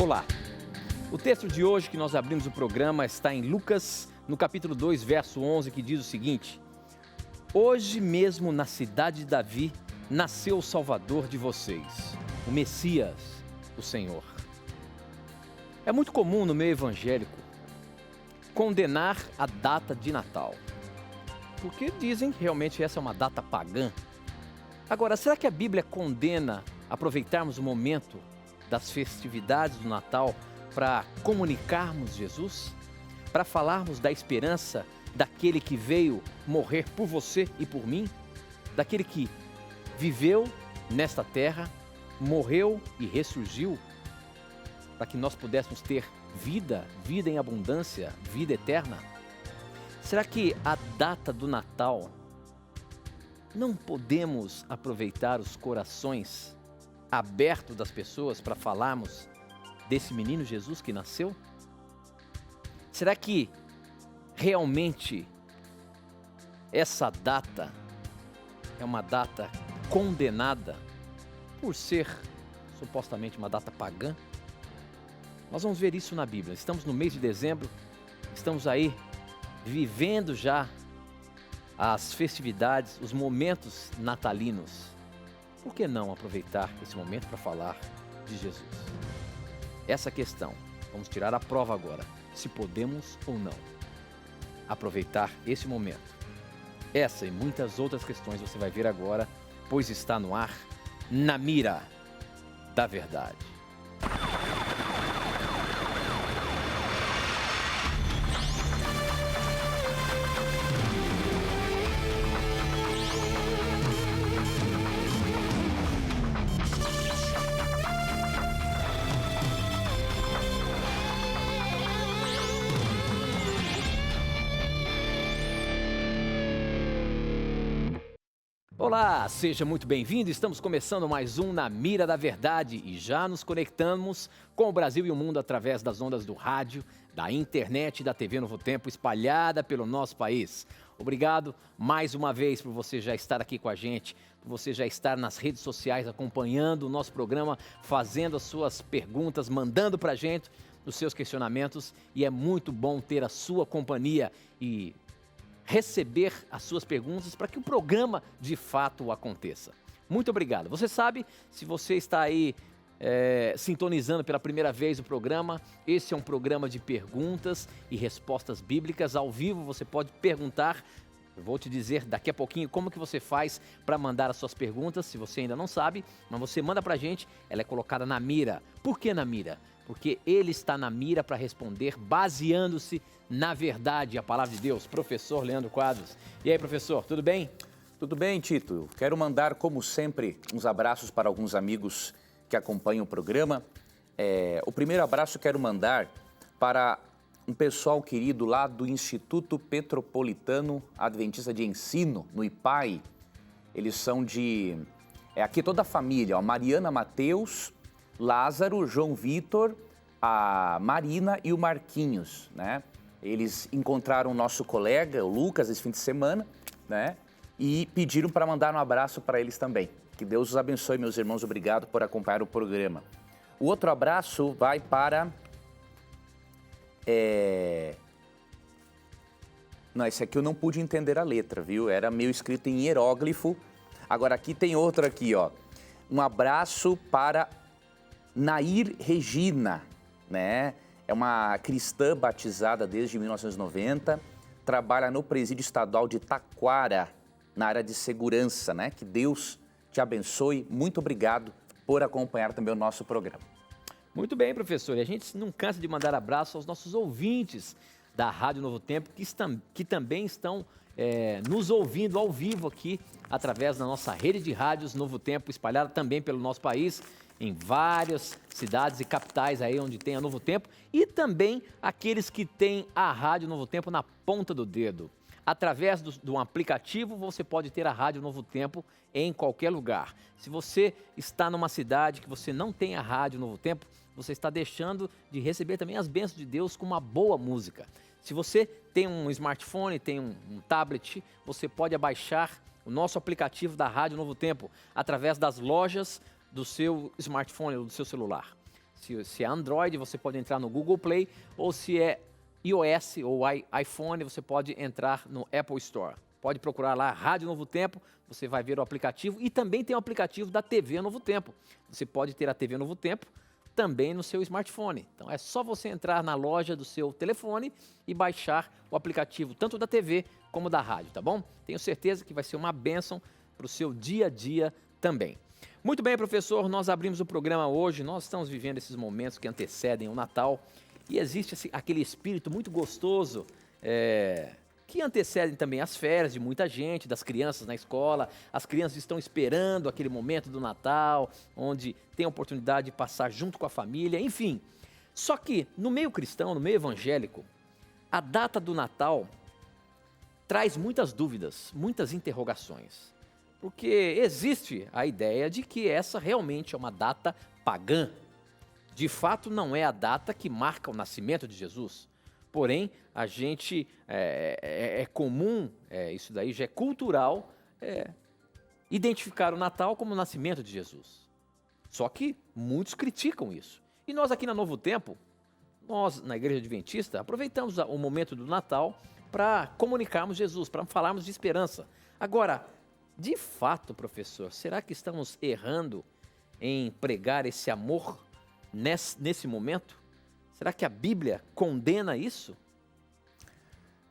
Olá, o texto de hoje que nós abrimos o programa está em Lucas, no capítulo 2, verso 11, que diz o seguinte: Hoje mesmo na cidade de Davi nasceu o Salvador de vocês, o Messias, o Senhor. É muito comum no meio evangélico condenar a data de Natal, porque dizem que realmente essa é uma data pagã. Agora, será que a Bíblia condena aproveitarmos o momento das festividades do Natal para comunicarmos Jesus? Para falarmos da esperança daquele que veio morrer por você e por mim? Daquele que viveu nesta terra, morreu e ressurgiu, para que nós pudéssemos ter vida em abundância, vida eterna? Será que a data do Natal não podemos aproveitar os corações abertos das pessoas para falarmos desse menino Jesus que nasceu? Será que realmente essa data é uma data condenada por ser supostamente uma data pagã? Nós vamos ver isso na Bíblia. Estamos no mês de dezembro, estamos aí vivendo já as festividades, os momentos natalinos. Por que não aproveitar esse momento para falar de Jesus? Essa questão, vamos tirar a prova agora, se podemos ou não aproveitar esse momento. Essa e muitas outras questões você vai ver agora, pois está no ar, Na Mira da Verdade. Olá, seja muito bem-vindo. Estamos começando mais um Na Mira da Verdade e já nos conectamos com o Brasil e o mundo através das ondas do rádio, da internet e da TV Novo Tempo espalhada pelo nosso país. Obrigado mais uma vez por você já estar aqui com a gente, por você já estar nas redes sociais acompanhando o nosso programa, fazendo as suas perguntas, mandando pra gente os seus questionamentos, e é muito bom ter a sua companhia e receber as suas perguntas para que o programa de fato aconteça. Muito obrigado. Você sabe, se você está aí sintonizando pela primeira vez o programa, esse é um programa de perguntas e respostas bíblicas ao vivo. Você pode perguntar. Eu vou te dizer daqui a pouquinho como que você faz para mandar as suas perguntas, se você ainda não sabe, mas você manda para a gente, ela é colocada na mira. Por que na mira? Porque ele está na mira para responder baseando-se na verdade, a palavra de Deus. Professor Leandro Quadros. E aí, professor, tudo bem? Tudo bem, Tito. Quero mandar, como sempre, uns abraços para alguns amigos que acompanham o programa. O primeiro abraço quero mandar para um pessoal querido lá do Instituto Petropolitano Adventista de Ensino, no IPAE. Eles são de... aqui toda a família, ó, Mariana Mateus, Lázaro, João Vitor, a Marina e o Marquinhos, né? Eles encontraram o nosso colega, o Lucas, esse fim de semana, né? E pediram para mandar um abraço para eles também. Que Deus os abençoe, meus irmãos. Obrigado por acompanhar o programa. O outro abraço vai para... Não, esse aqui eu não pude entender a letra, viu? Era meio escrito em hieróglifo. Agora aqui tem outro aqui, ó. Um abraço para Nair Regina, né? É uma cristã batizada desde 1990, trabalha no presídio estadual de Taquara, na área de segurança, né? Que Deus te abençoe. Muito obrigado por acompanhar também o nosso programa. Muito bem, professor. E a gente não cansa de mandar abraço aos nossos ouvintes da Rádio Novo Tempo, que também estão nos ouvindo ao vivo aqui, através da nossa rede de rádios Novo Tempo, espalhada também pelo nosso país, em várias cidades e capitais aí onde tem a Novo Tempo, e também aqueles que têm a Rádio Novo Tempo na ponta do dedo. Através de um aplicativo, você pode ter a Rádio Novo Tempo em qualquer lugar. Se você está numa cidade que você não tem a Rádio Novo Tempo, você está deixando de receber também as bênçãos de Deus com uma boa música. Se você tem um smartphone, tem um tablet, você pode abaixar o nosso aplicativo da Rádio Novo Tempo através das lojas do seu smartphone ou do seu celular. Se é Android, você pode entrar no Google Play, ou se é iOS ou iPhone, você pode entrar no Apple Store. Pode procurar lá Rádio Novo Tempo, você vai ver o aplicativo e também tem o aplicativo da TV Novo Tempo. Você pode ter a TV Novo Tempo também no seu smartphone. Então é só você entrar na loja do seu telefone e baixar o aplicativo tanto da TV como da rádio, tá bom? Tenho certeza que vai ser uma bênção para o seu dia a dia também. Muito bem, professor, nós abrimos o programa hoje, nós estamos vivendo esses momentos que antecedem o Natal e existe aquele espírito muito gostoso que antecedem também as férias de muita gente, das crianças na escola. As crianças estão esperando aquele momento do Natal, onde tem a oportunidade de passar junto com a família, enfim. Só que no meio cristão, no meio evangélico, a data do Natal traz muitas dúvidas, muitas interrogações. Porque existe a ideia de que essa realmente é uma data pagã. De fato, não é a data que marca o nascimento de Jesus. Porém, a gente é comum, isso daí já é cultural, identificar o Natal como o nascimento de Jesus. Só que muitos criticam isso. E nós aqui na Novo Tempo, nós na Igreja Adventista, aproveitamos o momento do Natal para comunicarmos Jesus, para falarmos de esperança. Agora, de fato, professor, será que estamos errando em pregar esse amor nesse momento? Será que a Bíblia condena isso?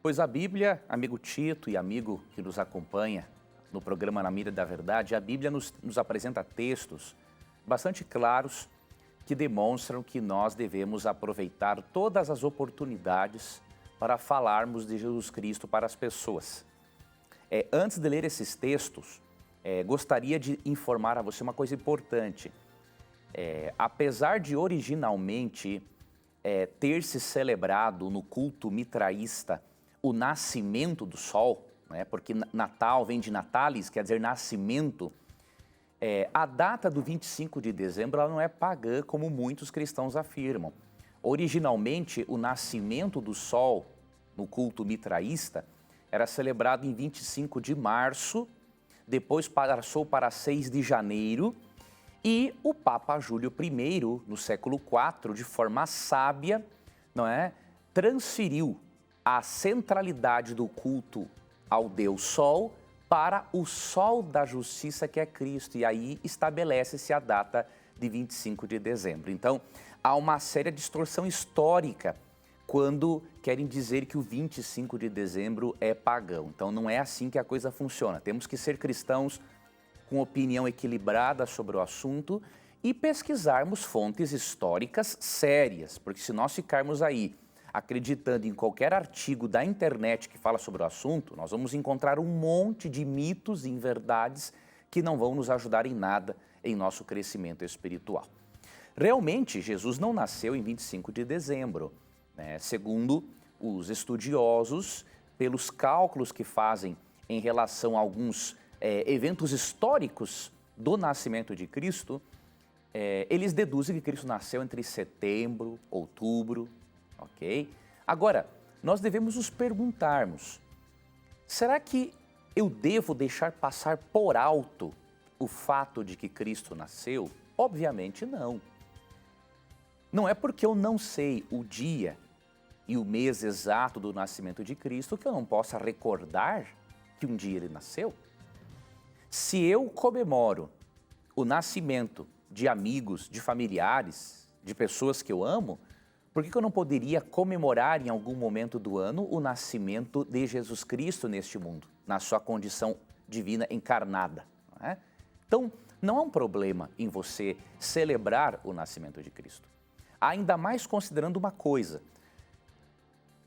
Pois a Bíblia, amigo Tito e amigo que nos acompanha no programa Na Mira da Verdade, a Bíblia nos apresenta textos bastante claros que demonstram que nós devemos aproveitar todas as oportunidades para falarmos de Jesus Cristo para as pessoas. Antes de ler esses textos, gostaria de informar a você uma coisa importante. Apesar de originalmente ter se celebrado no culto mitraísta o nascimento do sol, né, porque Natal vem de natalis, quer dizer nascimento, a data do 25 de dezembro ela não é pagã como muitos cristãos afirmam. Originalmente, o nascimento do sol no culto mitraísta era celebrado em 25 de março, depois passou para 6 de janeiro, e o Papa Júlio I, no século IV, de forma sábia, transferiu a centralidade do culto ao Deus Sol para o Sol da Justiça, que é Cristo, e aí estabelece-se a data de 25 de dezembro. Então, há uma séria distorção histórica quando querem dizer que o 25 de dezembro é pagão. Então, não é assim que a coisa funciona. Temos que ser cristãos com opinião equilibrada sobre o assunto e pesquisarmos fontes históricas sérias, porque se nós ficarmos aí acreditando em qualquer artigo da internet que fala sobre o assunto, nós vamos encontrar um monte de mitos e inverdades que não vão nos ajudar em nada em nosso crescimento espiritual. Realmente, Jesus não nasceu em 25 de dezembro. Segundo os estudiosos, pelos cálculos que fazem em relação a alguns eventos históricos do nascimento de Cristo, eles deduzem que Cristo nasceu entre setembro, outubro, ok? Agora, nós devemos nos perguntarmos, será que eu devo deixar passar por alto o fato de que Cristo nasceu? Obviamente não. Não é porque eu não sei o dia e o mês exato do nascimento de Cristo que eu não possa recordar que um dia ele nasceu. Se eu comemoro o nascimento de amigos, de familiares, de pessoas que eu amo, por que eu não poderia comemorar em algum momento do ano o nascimento de Jesus Cristo neste mundo, na sua condição divina encarnada? Não é? Então, não há um problema em você celebrar o nascimento de Cristo. Ainda mais considerando uma coisa,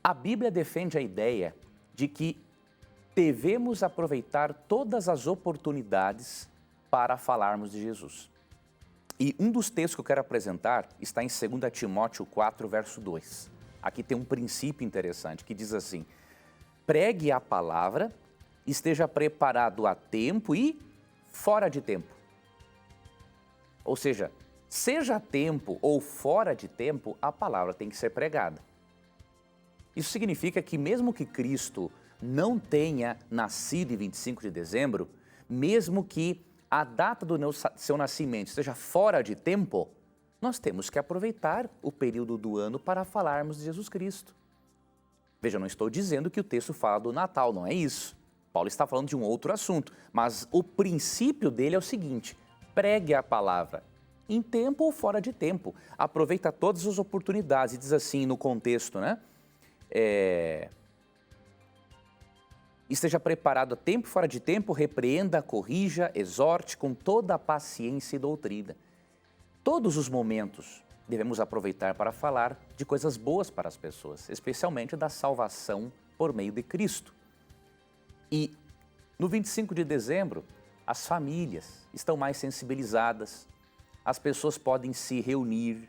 a Bíblia defende a ideia de que devemos aproveitar todas as oportunidades para falarmos de Jesus. E um dos textos que eu quero apresentar está em 2 Timóteo 4, verso 2. Aqui tem um princípio interessante que diz assim: pregue a palavra, esteja preparado a tempo e fora de tempo. Ou seja, seja a tempo ou fora de tempo, a palavra tem que ser pregada. Isso significa que mesmo que Cristo não tenha nascido em 25 de dezembro, mesmo que a data do seu nascimento esteja fora de tempo, nós temos que aproveitar o período do ano para falarmos de Jesus Cristo. Veja, eu não estou dizendo que o texto fala do Natal, não é isso. Paulo está falando de um outro assunto, mas o princípio dele é o seguinte: pregue a palavra, em tempo ou fora de tempo. Aproveita todas as oportunidades. E diz assim no contexto, né? Esteja preparado a tempo e fora de tempo, repreenda, corrija, exorte com toda a paciência e doutrina. Todos os momentos devemos aproveitar para falar de coisas boas para as pessoas, especialmente da salvação por meio de Cristo. E no 25 de dezembro, as famílias estão mais sensibilizadas, as pessoas podem se reunir,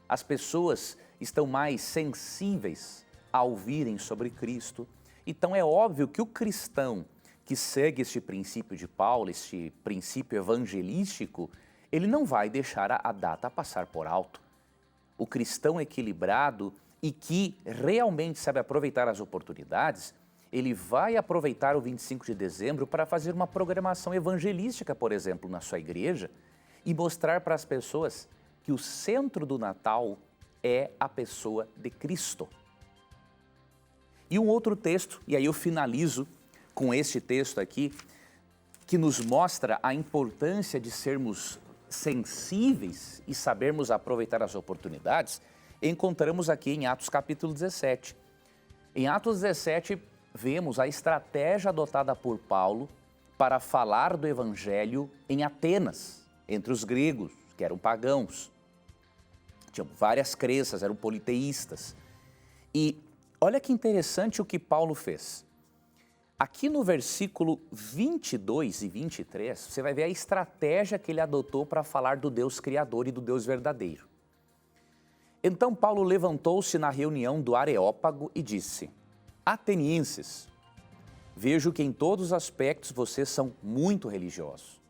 as pessoas estão mais sensíveis a ouvirem sobre Cristo. Então é óbvio que o cristão que segue este princípio de Paulo, este princípio evangelístico, ele não vai deixar a data passar por alto. O cristão equilibrado e que realmente sabe aproveitar as oportunidades, ele vai aproveitar o 25 de dezembro para fazer uma programação evangelística, por exemplo, na sua igreja, e mostrar para as pessoas que o centro do Natal é a pessoa de Cristo. E um outro texto, e aí eu finalizo com este texto aqui, que nos mostra a importância de sermos sensíveis e sabermos aproveitar as oportunidades, encontramos aqui em Atos capítulo 17. Em Atos 17, vemos a estratégia adotada por Paulo para falar do evangelho em Atenas, entre os gregos, que eram pagãos. Tinham várias crenças, eram politeístas. E olha que interessante o que Paulo fez. Aqui no versículo 22 e 23, você vai ver a estratégia que ele adotou para falar do Deus Criador e do Deus verdadeiro. Então Paulo levantou-se na reunião do Areópago e disse: Atenienses, vejo que em todos os aspectos vocês são muito religiosos.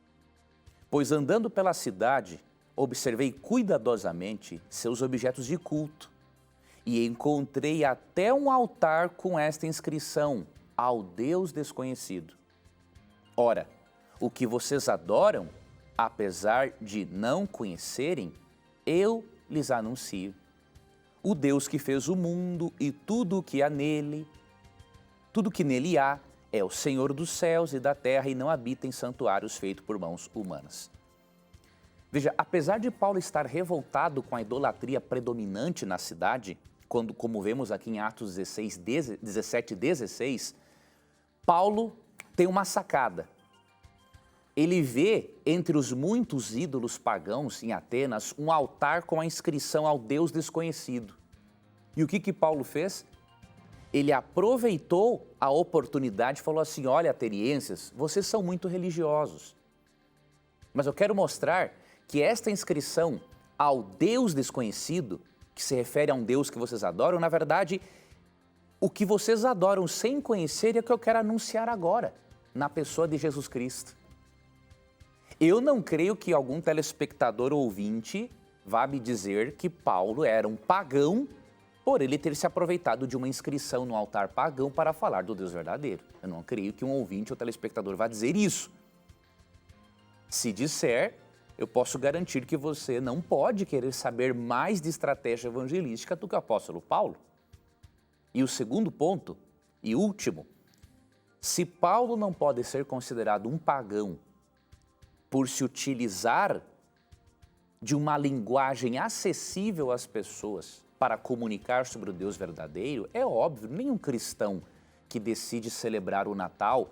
Pois andando pela cidade, observei cuidadosamente seus objetos de culto e encontrei até um altar com esta inscrição: ao Deus desconhecido. Ora, o que vocês adoram, apesar de não conhecerem, eu lhes anuncio. O Deus que fez o mundo e tudo o que há nele, tudo que nele há, é o Senhor dos céus e da terra e não habita em santuários feitos por mãos humanas. Veja, apesar de Paulo estar revoltado com a idolatria predominante na cidade, como vemos aqui em Atos 17 e 16, Paulo tem uma sacada. Ele vê entre os muitos ídolos pagãos em Atenas um altar com a inscrição ao Deus desconhecido. E o que Paulo fez? Ele aproveitou a oportunidade e falou assim: olha, atenienses, vocês são muito religiosos, mas eu quero mostrar que esta inscrição ao Deus desconhecido, que se refere a um Deus que vocês adoram, na verdade, o que vocês adoram sem conhecer é o que eu quero anunciar agora, na pessoa de Jesus Cristo. Eu não creio que algum telespectador ou ouvinte vá me dizer que Paulo era um pagão por ele ter se aproveitado de uma inscrição no altar pagão para falar do Deus verdadeiro. Eu não creio que um ouvinte ou telespectador vá dizer isso. Se disser, eu posso garantir que você não pode querer saber mais de estratégia evangelística do que o apóstolo Paulo. E o segundo ponto, e último, se Paulo não pode ser considerado um pagão por se utilizar de uma linguagem acessível às pessoas para comunicar sobre o Deus verdadeiro, é óbvio, nenhum cristão que decide celebrar o Natal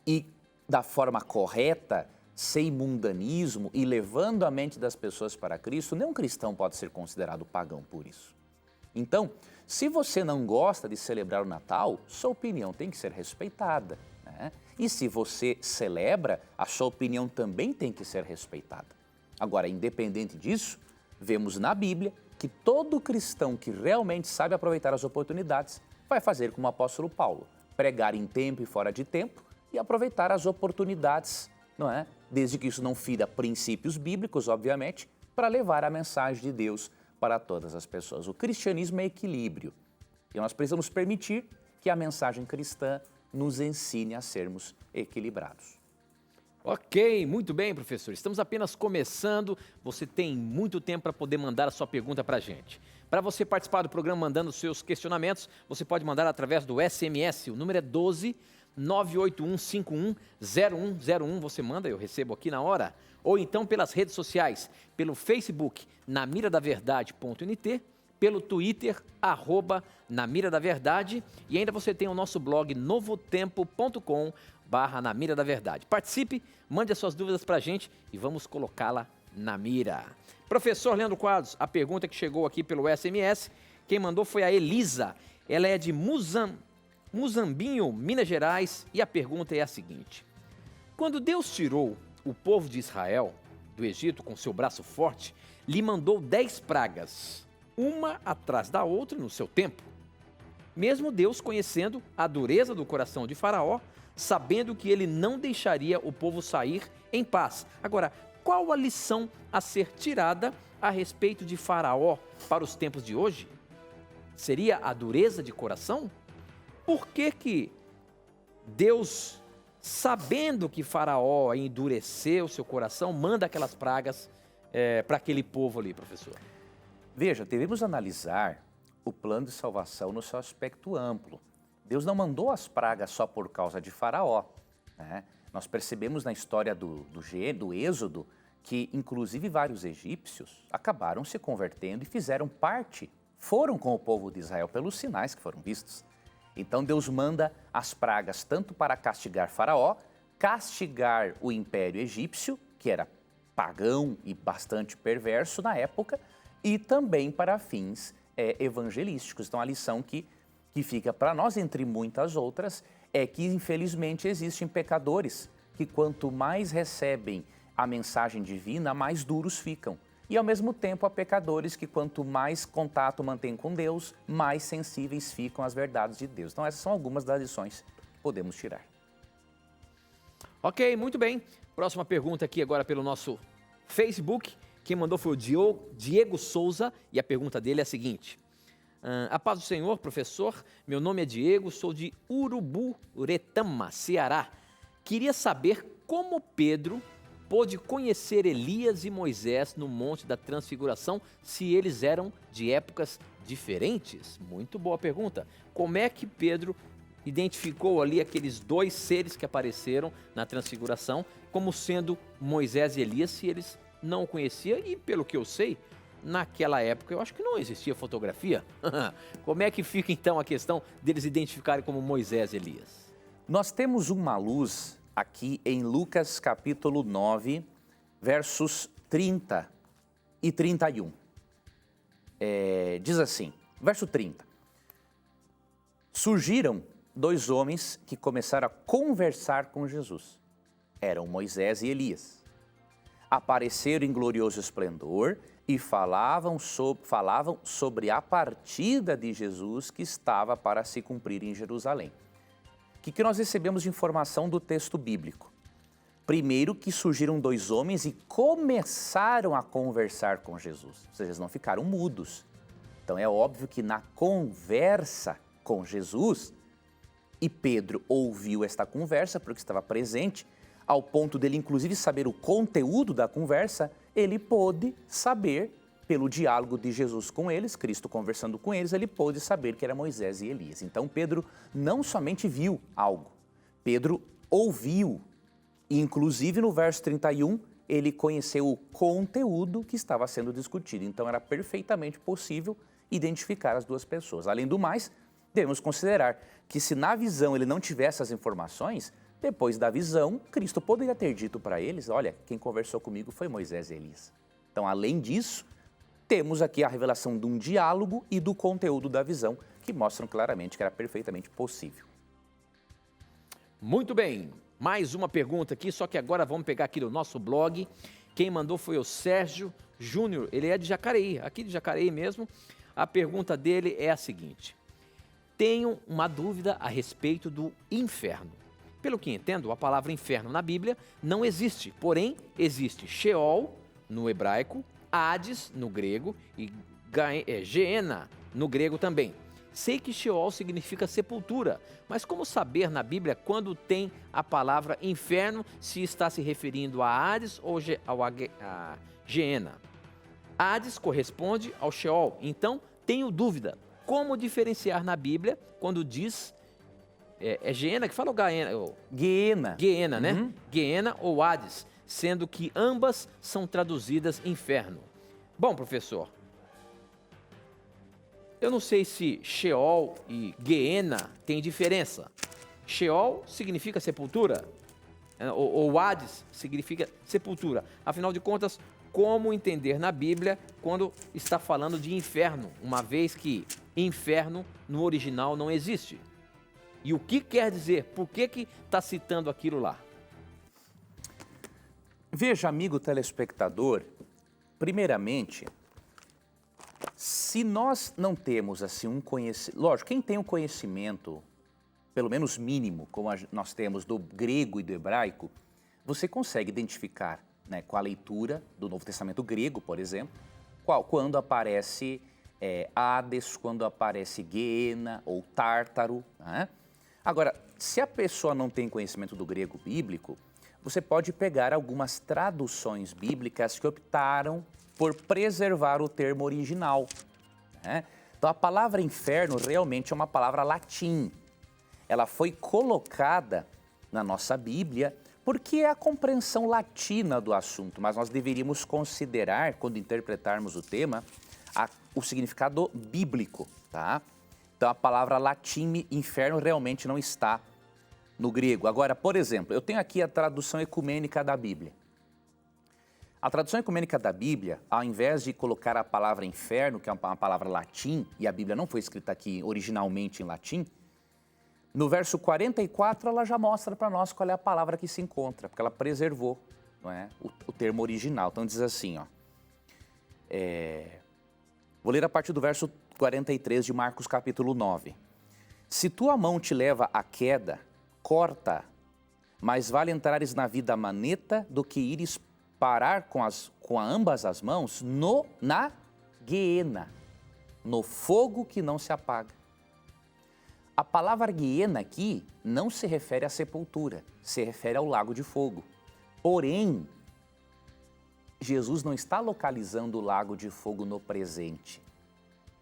e da forma correta, sem mundanismo e levando a mente das pessoas para Cristo, nenhum cristão pode ser considerado pagão por isso. Então, se você não gosta de celebrar o Natal, sua opinião tem que ser respeitada, né? E se você celebra, a sua opinião também tem que ser respeitada. Agora, independente disso, vemos na Bíblia que todo cristão que realmente sabe aproveitar as oportunidades vai fazer como o apóstolo Paulo, pregar em tempo e fora de tempo e aproveitar as oportunidades, não é? Desde que isso não fira princípios bíblicos, obviamente, para levar a mensagem de Deus para todas as pessoas. O cristianismo é equilíbrio e nós precisamos permitir que a mensagem cristã nos ensine a sermos equilibrados. Ok, muito bem, professor. Estamos apenas começando. Você tem muito tempo para poder mandar a sua pergunta para a gente. Para você participar do programa mandando seus questionamentos, você pode mandar através do SMS. O número é 12 981510101. Você manda, eu recebo aqui na hora. Ou então pelas redes sociais, pelo Facebook, namiradaverdade.nt, pelo Twitter, @namiradaverdade, e ainda você tem o nosso blog novotempo.com/namiradaverdade. Participe, mande as suas dúvidas para a gente e vamos colocá-la na mira. Professor Leandro Quadros, a pergunta que chegou aqui pelo SMS, quem mandou foi a Elisa. Ela é de Muzambinho, Minas Gerais, e a pergunta é a seguinte: quando Deus tirou o povo de Israel do Egito com seu braço forte, lhe mandou 10 pragas, uma atrás da outra no seu tempo. Mesmo Deus conhecendo a dureza do coração de Faraó, sabendo que ele não deixaria o povo sair em paz. Agora, qual a lição a ser tirada a respeito de Faraó para os tempos de hoje? Seria a dureza de coração? Por que Deus, sabendo que Faraó endureceu seu coração, manda aquelas pragas para aquele povo ali, professor? Veja, devemos analisar o plano de salvação no seu aspecto amplo. Deus não mandou as pragas só por causa de Faraó, né? Nós percebemos na história do Êxodo que, inclusive, vários egípcios acabaram se convertendo e fizeram parte, foram com o povo de Israel pelos sinais que foram vistos. Então Deus manda as pragas tanto para castigar Faraó, castigar o Império Egípcio, que era pagão e bastante perverso na época, e também para fins evangelísticos. Então a lição que fica para nós, entre muitas outras, é que infelizmente existem pecadores que quanto mais recebem a mensagem divina, mais duros ficam. E ao mesmo tempo há pecadores que quanto mais contato mantêm com Deus, mais sensíveis ficam às verdades de Deus. Então essas são algumas das lições que podemos tirar. Ok, muito bem. Próxima pergunta aqui agora pelo nosso Facebook. Quem mandou foi o Diego Souza e a pergunta dele é a seguinte: a paz do Senhor, professor, meu nome é Diego, sou de Uruburetama, Ceará. Queria saber como Pedro pôde conhecer Elias e Moisés no Monte da Transfiguração, se eles eram de épocas diferentes? Muito boa pergunta. Como é que Pedro identificou ali aqueles dois seres que apareceram na Transfiguração como sendo Moisés e Elias, se eles não o conheciam? E pelo que eu sei, naquela época eu acho que não existia fotografia. Como é que fica então a questão deles identificarem como Moisés e Elias? Nós temos uma luz aqui em Lucas capítulo 9, versos 30 e 31. Diz assim, verso 30. Surgiram dois homens que começaram a conversar com Jesus. Eram Moisés e Elias. Apareceram em glorioso esplendor e falavam sobre a partida de Jesus que estava para se cumprir em Jerusalém. O que nós recebemos de informação do texto bíblico? Primeiro, que surgiram dois homens e começaram a conversar com Jesus. Ou seja, eles não ficaram mudos. Então é óbvio que na conversa com Jesus, e Pedro ouviu esta conversa porque estava presente, ao ponto dele inclusive saber o conteúdo da conversa, ele pôde saber, pelo diálogo de Jesus com eles, Cristo conversando com eles, ele pôde saber que era Moisés e Elias. Então Pedro não somente viu algo, Pedro ouviu. E, inclusive no verso 31, ele conheceu o conteúdo que estava sendo discutido. Então era perfeitamente possível identificar as duas pessoas. Além do mais, devemos considerar que se na visão ele não tivesse as informações, depois da visão, Cristo poderia ter dito para eles: olha, quem conversou comigo foi Moisés e Elias. Então, além disso, temos aqui a revelação de um diálogo e do conteúdo da visão, que mostram claramente que era perfeitamente possível. Muito bem, mais uma pergunta aqui, só que agora vamos pegar aqui no nosso blog. Quem mandou foi o Sérgio Júnior, ele é de Jacareí, aqui de Jacareí mesmo. A pergunta dele é a seguinte: tenho uma dúvida a respeito do inferno. Pelo que entendo, a palavra inferno na Bíblia não existe, porém existe Sheol no hebraico, Hades no grego e Geena no grego também. Sei que Sheol significa sepultura, mas como saber na Bíblia quando tem a palavra inferno, se está se referindo a Hades ou a Geena? Hades corresponde ao Sheol, então tenho dúvida. Como diferenciar na Bíblia quando diz... É Geena que fala ou Gaena? Guiena. Geena, né? Geena ou Hades, sendo que ambas são traduzidas inferno. Bom, professor, eu não sei se Sheol e Geena têm diferença. Sheol significa sepultura, ou Hades significa sepultura. Afinal de contas, como entender na Bíblia quando está falando de inferno, uma vez que inferno no original não existe? E o que quer dizer? Por que está citando aquilo lá? Veja, amigo telespectador, primeiramente, se nós não temos assim um conhecimento... Lógico, quem tem um conhecimento, pelo menos mínimo, como nós temos do grego e do hebraico, você consegue identificar, né, com a leitura do Novo Testamento grego, por exemplo, quando aparece Hades, quando aparece Geena ou Tártaro, né? Agora, se a pessoa não tem conhecimento do grego bíblico, você pode pegar algumas traduções bíblicas que optaram por preservar o termo original, né? Então, a palavra inferno realmente é uma palavra latim. Ela foi colocada na nossa Bíblia porque é a compreensão latina do assunto, mas nós deveríamos considerar, quando interpretarmos o tema, o significado bíblico, tá? Então, a palavra latim, inferno, realmente não está no grego. Agora, por exemplo, eu tenho aqui a tradução ecumênica da Bíblia. A tradução ecumênica da Bíblia, ao invés de colocar a palavra inferno, que é uma palavra latim, e a Bíblia não foi escrita aqui originalmente em latim, no verso 44 ela já mostra para nós qual é a palavra que se encontra, porque ela preservou, não é, o termo original. Então diz assim, ó, vou ler a partir do verso 43 de Marcos capítulo 9. Se tua mão te leva à queda, corta, mas vale entrares na vida maneta do que ires parar com ambas as mãos na Geena, no fogo que não se apaga. A palavra Geena aqui não se refere à sepultura, se refere ao lago de fogo. Porém, Jesus não está localizando o lago de fogo no presente.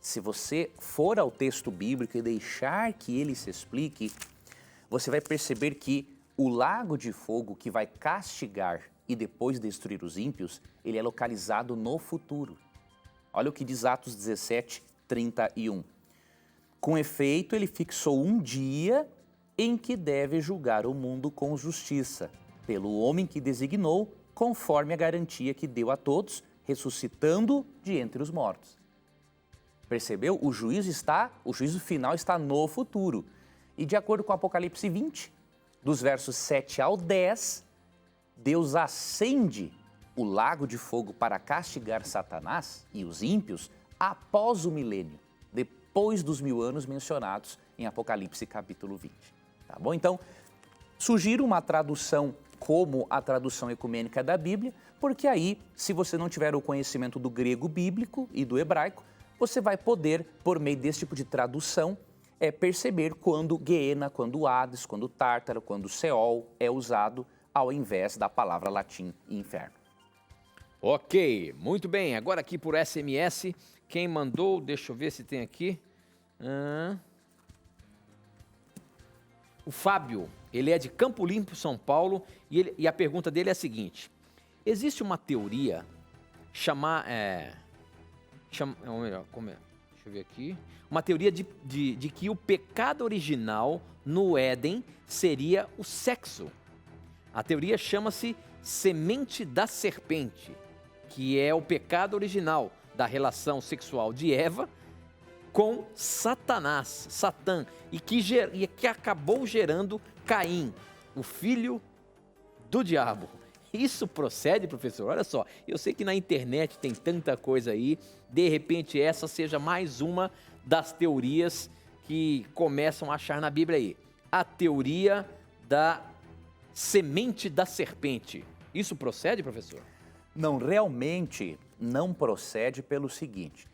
Se você for ao texto bíblico e deixar que ele se explique, você vai perceber que o lago de fogo que vai castigar e depois destruir os ímpios, ele é localizado no futuro. Olha o que diz Atos 17, 31. Com efeito, ele fixou um dia em que deve julgar o mundo com justiça, pelo homem que designou, conforme a garantia que deu a todos, ressuscitando de entre os mortos. Percebeu? O juízo final está no futuro. E de acordo com Apocalipse 20, dos versos 7 ao 10, Deus acende o lago de fogo para castigar Satanás e os ímpios após o milênio, depois dos 1000 anos mencionados em Apocalipse capítulo 20. Tá bom? Então, sugiro uma tradução como a tradução ecumênica da Bíblia, porque aí, se você não tiver o conhecimento do grego bíblico e do hebraico, você vai poder, por meio desse tipo de tradução, perceber quando Geena, quando Hades, quando Tártaro, quando Sheol é usado ao invés da palavra latim inferno. Ok, muito bem. Agora aqui por SMS, quem mandou, deixa eu ver se tem aqui. O Fábio, ele é de Campo Limpo, São Paulo, e a pergunta dele é a seguinte: existe uma teoria deixa eu ver aqui. Uma teoria de que o pecado original no Éden seria o sexo. A teoria chama-se semente da serpente, que é o pecado original da relação sexual de Eva com Satanás, Satã, e que acabou gerando Caim, o filho do diabo. Isso procede, professor? Olha só, eu sei que na internet tem tanta coisa aí, de repente essa seja mais uma das teorias que começam a achar na Bíblia aí. A teoria da semente da serpente. Isso procede, professor? Não, realmente não procede pelo seguinte.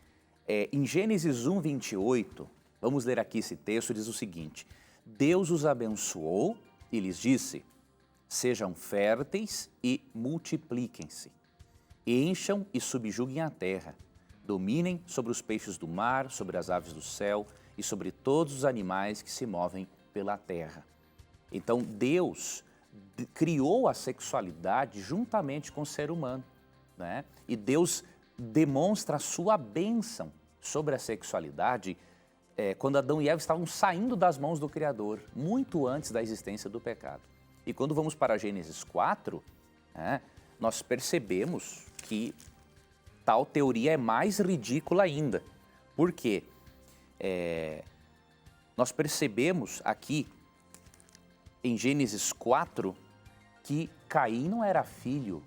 Em Gênesis 1, 28, Vamos ler aqui esse texto, diz o seguinte: Deus os abençoou e lhes disse: sejam férteis e multipliquem-se, encham e subjuguem a terra, dominem sobre os peixes do mar, sobre as aves do céu e sobre todos os animais que se movem pela terra. Então Deus criou a sexualidade juntamente com o ser humano, né? E Deus demonstra a sua bênção sobre a sexualidade quando Adão e Eva estavam saindo das mãos do Criador, muito antes da existência do pecado. E quando vamos para Gênesis 4, nós percebemos que tal teoria é mais ridícula ainda. Por quê? Nós percebemos aqui, em Gênesis 4, que Caim não era filho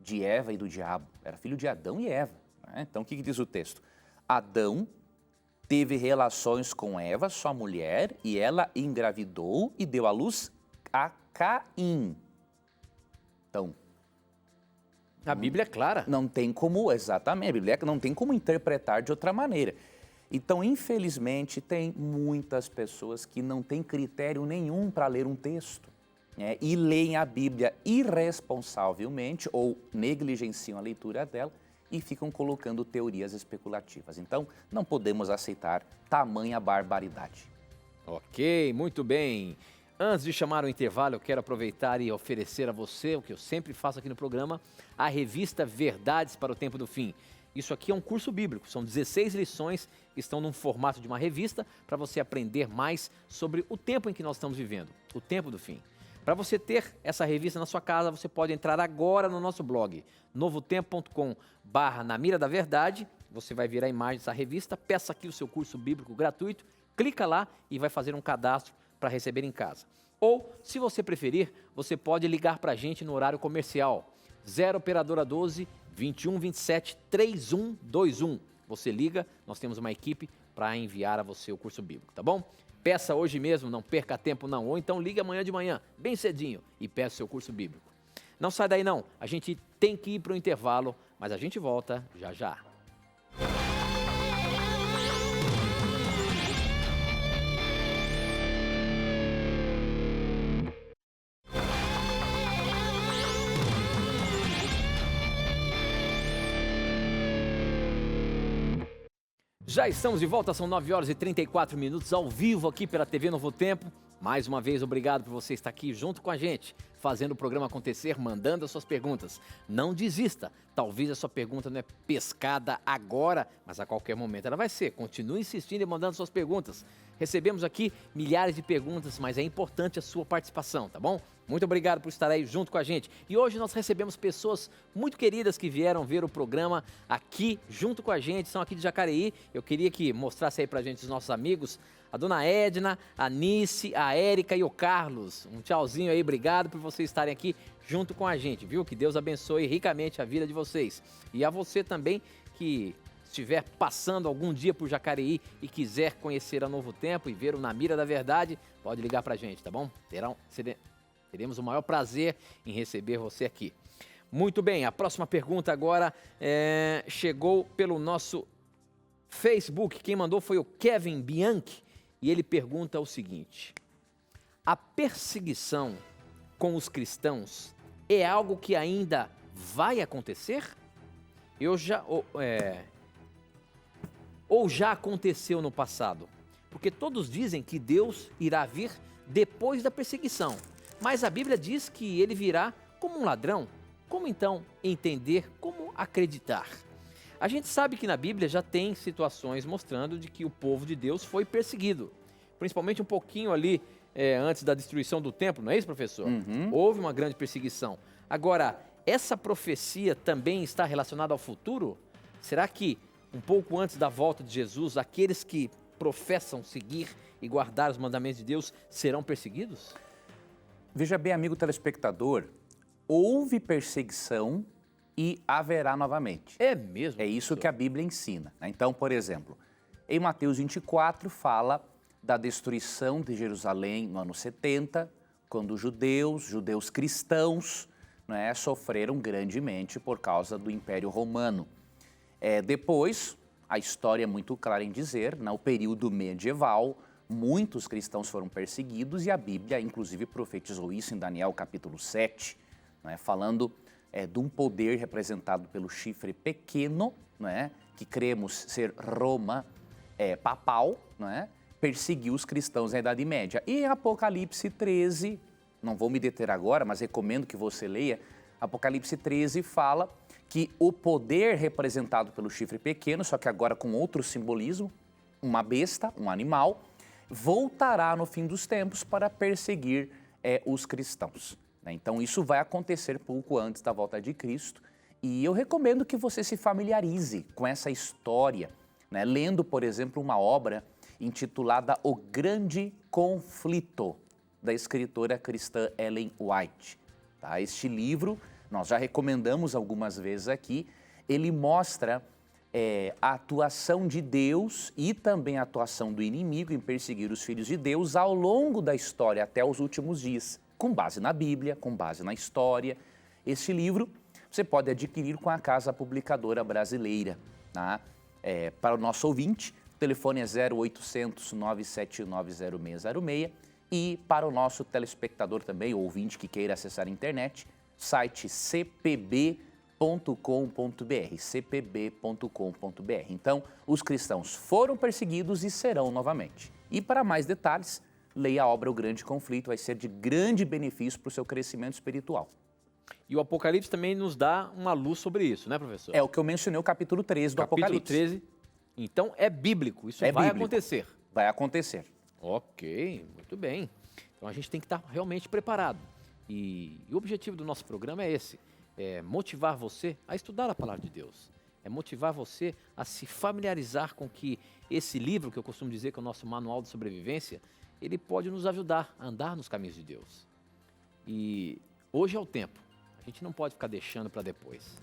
de Eva e do diabo, era filho de Adão e Eva. Então, o que diz o texto? Adão teve relações com Eva, sua mulher, e ela engravidou e deu à luz a Caim. Então, a Bíblia é clara. Não tem como, exatamente, a Bíblia não tem como interpretar de outra maneira. Então, infelizmente, tem muitas pessoas que não têm critério nenhum para ler um texto, né? E leem a Bíblia irresponsavelmente ou negligenciam a leitura dela e ficam colocando teorias especulativas. Então, não podemos aceitar tamanha barbaridade. Ok, muito bem. Antes de chamar o intervalo, eu quero aproveitar e oferecer a você, o que eu sempre faço aqui no programa, a revista Verdades para o Tempo do Fim. Isso aqui é um curso bíblico, são 16 lições que estão num formato de uma revista para você aprender mais sobre o tempo em que nós estamos vivendo, o tempo do fim. Para você ter essa revista na sua casa, você pode entrar agora no nosso blog, novotempo.com/Na Mira da Verdade. Você vai ver a imagem dessa revista, peça aqui o seu curso bíblico gratuito, clica lá e vai fazer um cadastro para receber em casa. Ou, se você preferir, você pode ligar para a gente no horário comercial, 0 operadora 12 21 27 3121. Você liga, nós temos uma equipe para enviar a você o curso bíblico, tá bom? Peça hoje mesmo, não perca tempo não, ou então ligue amanhã de manhã, bem cedinho, e peça o seu curso bíblico. Não sai daí não, a gente tem que ir para o intervalo, mas a gente volta já já. Já estamos de volta, são 9 horas e 34 minutos ao vivo aqui pela TV Novo Tempo. Mais uma vez, obrigado por você estar aqui junto com a gente, fazendo o programa acontecer, mandando as suas perguntas. Não desista, talvez a sua pergunta não é pescada agora, mas a qualquer momento ela vai ser. Continue insistindo e mandando suas perguntas. Recebemos aqui milhares de perguntas, mas é importante a sua participação, tá bom? Muito obrigado por estar aí junto com a gente. E hoje nós recebemos pessoas muito queridas que vieram ver o programa aqui junto com a gente, são aqui de Jacareí. Eu queria que mostrasse aí pra gente os nossos amigos, a dona Edna, a Nice, a Érica e o Carlos. Um tchauzinho aí, obrigado por vocês estarem aqui junto com a gente, viu? Que Deus abençoe ricamente a vida de vocês. E a você também que estiver passando algum dia por Jacareí e quiser conhecer a Novo Tempo e ver o Na Mira da Verdade, pode ligar pra gente, tá bom? Teremos o maior prazer em receber você aqui. Muito bem, a próxima pergunta agora chegou pelo nosso Facebook. Quem mandou foi o Kevin Bianchi e ele pergunta o seguinte: a perseguição com os cristãos é algo que ainda vai acontecer? Ou já aconteceu no passado? Porque todos dizem que Deus irá vir depois da perseguição. Mas a Bíblia diz que ele virá como um ladrão. Como então entender, como acreditar? A gente sabe que na Bíblia já tem situações mostrando de que o povo de Deus foi perseguido. Principalmente um pouquinho ali antes da destruição do templo, não é isso, professor? Uhum. Houve uma grande perseguição. Agora, essa profecia também está relacionada ao futuro? Será que um pouco antes da volta de Jesus, aqueles que professam seguir e guardar os mandamentos de Deus serão perseguidos? Veja bem, amigo telespectador, houve perseguição e haverá novamente. É mesmo? É isso que a Bíblia ensina, né? Então, por exemplo, em Mateus 24 fala da destruição de Jerusalém no ano 70, quando os judeus cristãos, sofreram grandemente por causa do Império Romano. Depois, a história é muito clara em dizer, no período medieval, muitos cristãos foram perseguidos e a Bíblia, inclusive, profetizou isso em Daniel capítulo 7, né, falando de um poder representado pelo chifre pequeno, né, que cremos ser Roma papal, né, perseguiu os cristãos na Idade Média. E em Apocalipse 13, não vou me deter agora, mas recomendo que você leia, Apocalipse 13 fala que o poder representado pelo chifre pequeno, só que agora com outro simbolismo, uma besta, um animal, voltará no fim dos tempos para perseguir os cristãos. Né? Então isso vai acontecer pouco antes da volta de Cristo e eu recomendo que você se familiarize com essa história, né? Lendo, por exemplo, uma obra intitulada O Grande Conflito, da escritora cristã Ellen White. Tá? Este livro, nós já recomendamos algumas vezes aqui, ele mostra a atuação de Deus e também a atuação do inimigo em perseguir os filhos de Deus ao longo da história, até os últimos dias, com base na Bíblia, com base na história. Este livro você pode adquirir com a Casa Publicadora Brasileira. Tá? Para o nosso ouvinte, o telefone é 0800 979 0606 e para o nosso telespectador também, ou ouvinte que queira acessar a internet, site cpb.com.br, cpb.com.br. Então, os cristãos foram perseguidos e serão novamente. E para mais detalhes, leia a obra O Grande Conflito, vai ser de grande benefício para o seu crescimento espiritual. E o Apocalipse também nos dá uma luz sobre isso, né, professor? É o que eu mencionei, o capítulo 13 do Apocalipse. Capítulo 13, então é bíblico, isso vai acontecer. Vai acontecer. Ok, muito bem. Então a gente tem que estar realmente preparado. E o objetivo do nosso programa é esse, é motivar você a estudar a palavra de Deus. É motivar você a se familiarizar com que esse livro, que eu costumo dizer que é o nosso manual de sobrevivência, ele pode nos ajudar a andar nos caminhos de Deus. E hoje é o tempo. A gente não pode ficar deixando para depois.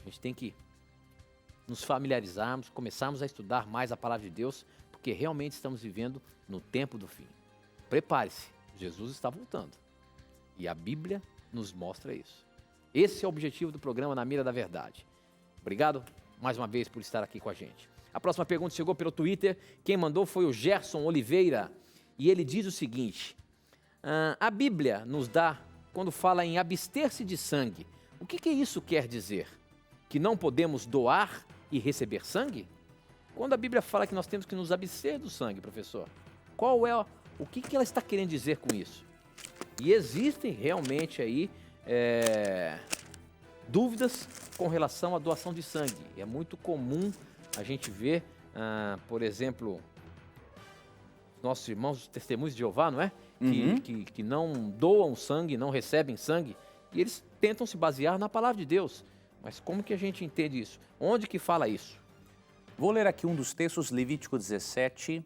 A gente tem que nos familiarizarmos, começarmos a estudar mais a palavra de Deus, porque realmente estamos vivendo no tempo do fim. Prepare-se, Jesus está voltando. E a Bíblia nos mostra isso. Esse é o objetivo do programa Na Mira da Verdade. Obrigado mais uma vez por estar aqui com a gente. A próxima pergunta chegou pelo Twitter. Quem mandou foi o Gerson Oliveira. E ele diz o seguinte: a Bíblia nos dá, quando fala em abster-se de sangue, o que isso quer dizer? Que não podemos doar e receber sangue? Quando a Bíblia fala que nós temos que nos abster do sangue, professor, o que ela está querendo dizer com isso? E existem realmente aí dúvidas com relação à doação de sangue. É muito comum a gente ver, por exemplo, nossos irmãos testemunhos de Jeová, não é? Que não doam sangue, não recebem sangue, e eles tentam se basear na palavra de Deus. Mas como que a gente entende isso? Onde que fala isso? Vou ler aqui um dos textos, Levítico 17,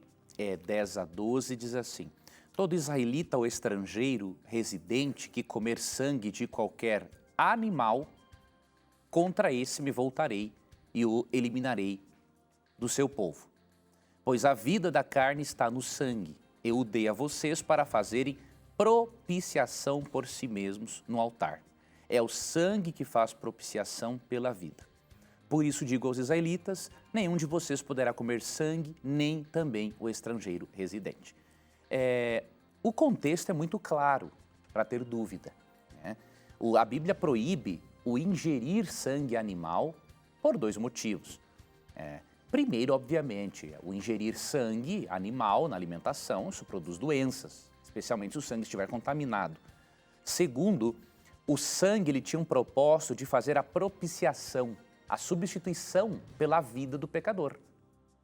10 a 12, diz assim: todo israelita ou estrangeiro residente que comer sangue de qualquer animal, contra esse me voltarei e o eliminarei do seu povo. Pois a vida da carne está no sangue. Eu o dei a vocês para fazerem propiciação por si mesmos no altar. É o sangue que faz propiciação pela vida. Por isso digo aos israelitas, nenhum de vocês poderá comer sangue, nem também o estrangeiro residente. O contexto é muito claro, para ter dúvida, né? A Bíblia proíbe o ingerir sangue animal por dois motivos. Primeiro, obviamente, o ingerir sangue animal na alimentação, isso produz doenças, especialmente se o sangue estiver contaminado. Segundo, o sangue ele tinha um propósito de fazer a propiciação, a substituição pela vida do pecador.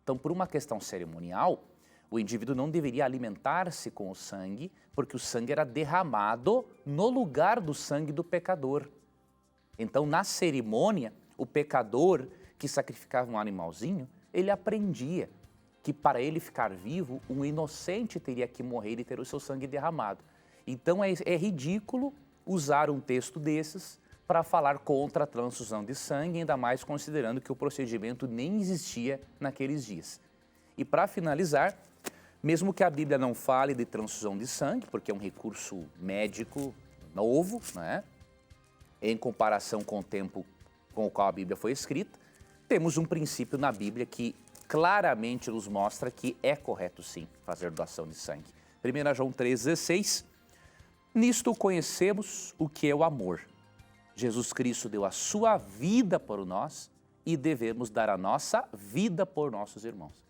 Então, por uma questão cerimonial, o indivíduo não deveria alimentar-se com o sangue, porque o sangue era derramado no lugar do sangue do pecador. Então, na cerimônia, o pecador que sacrificava um animalzinho, ele aprendia que para ele ficar vivo, um inocente teria que morrer e ter o seu sangue derramado. Então, é ridículo usar um texto desses para falar contra a transfusão de sangue, ainda mais considerando que o procedimento nem existia naqueles dias. E para finalizar, mesmo que a Bíblia não fale de transfusão de sangue, porque é um recurso médico novo, né? Em comparação com o tempo com o qual a Bíblia foi escrita, temos um princípio na Bíblia que claramente nos mostra que é correto sim fazer doação de sangue. 1 João 3,16, nisto conhecemos o que é o amor. Jesus Cristo deu a sua vida por nós e devemos dar a nossa vida por nossos irmãos.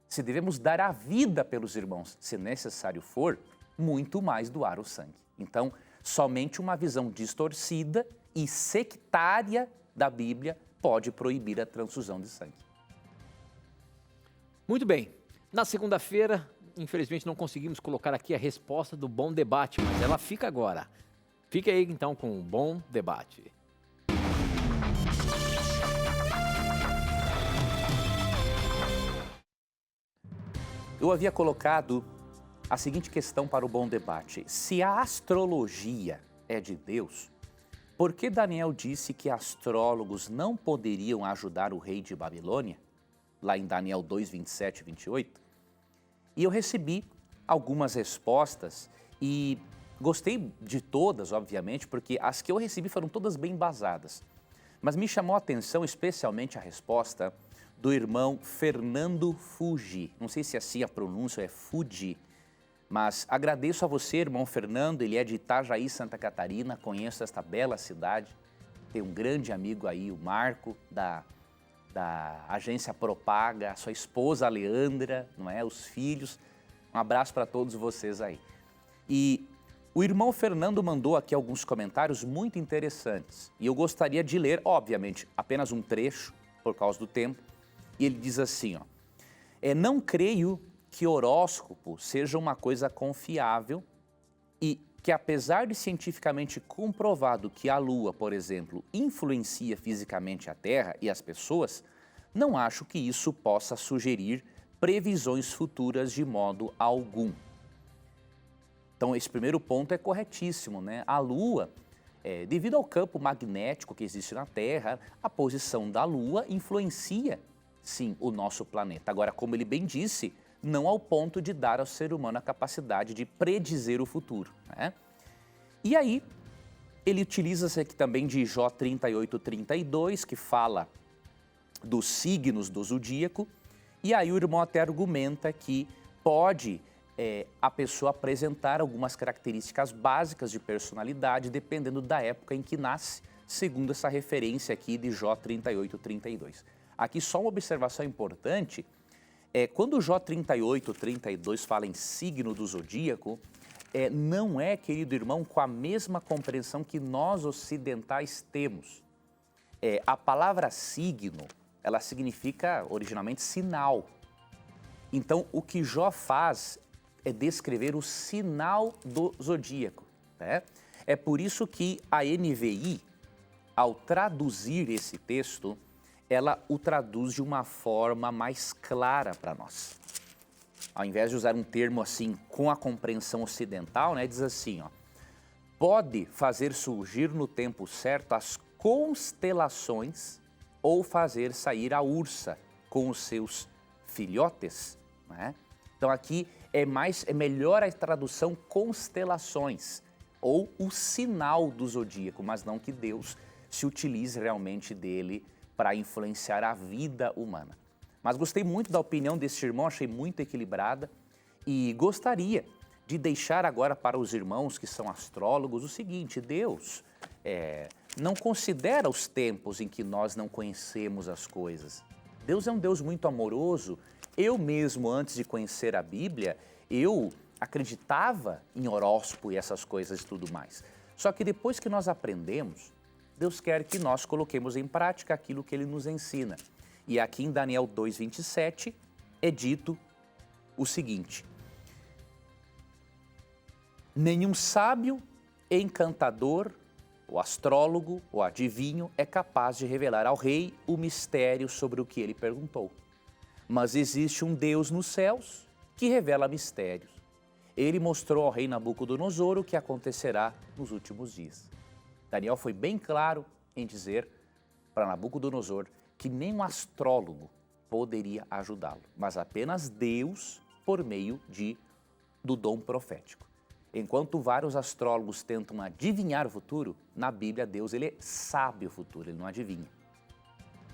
Se devemos dar a vida pelos irmãos, se necessário for, muito mais doar o sangue. Então, somente uma visão distorcida e sectária da Bíblia pode proibir a transfusão de sangue. Muito bem. Na segunda-feira, infelizmente não conseguimos colocar aqui a resposta do Bom Debate, mas ela fica agora. Fica aí então com o Bom Debate. Eu havia colocado a seguinte questão para o Bom Debate. Se a astrologia é de Deus, por que Daniel disse que astrólogos não poderiam ajudar o rei de Babilônia? Lá em Daniel 2, 27 e 28. E eu recebi algumas respostas e gostei de todas, obviamente, porque as que eu recebi foram todas bem embasadas. Mas me chamou a atenção especialmente a resposta do irmão Fernando Fuji. Não sei se assim a pronúncia é Fuji, mas agradeço a você, irmão Fernando. Ele é de Itajaí, Santa Catarina, conheço esta bela cidade. Tem um grande amigo aí, o Marco, da agência Propaga, a sua esposa, a Leandra, não é? Os filhos. Um abraço para todos vocês aí. E o irmão Fernando mandou aqui alguns comentários muito interessantes. E eu gostaria de ler, obviamente, apenas um trecho, por causa do tempo. E ele diz assim, ó, não creio que horóscopo seja uma coisa confiável e que apesar de cientificamente comprovado que a Lua, por exemplo, influencia fisicamente a Terra e as pessoas, não acho que isso possa sugerir previsões futuras de modo algum. Então esse primeiro ponto é corretíssimo, né? A Lua, devido ao campo magnético que existe na Terra, a posição da Lua influencia sim, o nosso planeta. Agora, como ele bem disse, não ao ponto de dar ao ser humano a capacidade de predizer o futuro, né? E aí, ele utiliza-se aqui também de Jó 38:32, que fala dos signos do zodíaco, e aí o irmão até argumenta que pode a pessoa apresentar algumas características básicas de personalidade, dependendo da época em que nasce, segundo essa referência aqui de Jó 38:32. Aqui só uma observação importante, quando Jó 38:32 fala em signo do zodíaco, não é, querido irmão, com a mesma compreensão que nós ocidentais temos. A palavra signo, ela significa originalmente sinal. Então, o que Jó faz é descrever o sinal do zodíaco, né? É por isso que a NVI, ao traduzir esse texto, ela o traduz de uma forma mais clara para nós. Ao invés de usar um termo assim com a compreensão ocidental, né, diz assim, ó, pode fazer surgir no tempo certo as constelações ou fazer sair a ursa com os seus filhotes, né? Então aqui é melhor a tradução constelações ou o sinal do zodíaco, mas não que Deus se utilize realmente dele para influenciar a vida humana. Mas gostei muito da opinião desse irmão, achei muito equilibrada e gostaria de deixar agora para os irmãos que são astrólogos o seguinte: Deus não considera os tempos em que nós não conhecemos as coisas. Deus é um Deus muito amoroso. Eu mesmo, antes de conhecer a Bíblia, eu acreditava em horóscopo e essas coisas e tudo mais. Só que depois que nós aprendemos, Deus quer que nós coloquemos em prática aquilo que Ele nos ensina. E aqui em Daniel 2:27 é dito o seguinte: nenhum sábio, encantador, o astrólogo, o adivinho, é capaz de revelar ao rei o mistério sobre o que ele perguntou. Mas existe um Deus nos céus que revela mistérios. Ele mostrou ao rei Nabucodonosor o que acontecerá nos últimos dias. Daniel foi bem claro em dizer para Nabucodonosor que nem um astrólogo poderia ajudá-lo, mas apenas Deus por meio do dom profético. Enquanto vários astrólogos tentam adivinhar o futuro, na Bíblia Deus ele sabe o futuro, ele não adivinha.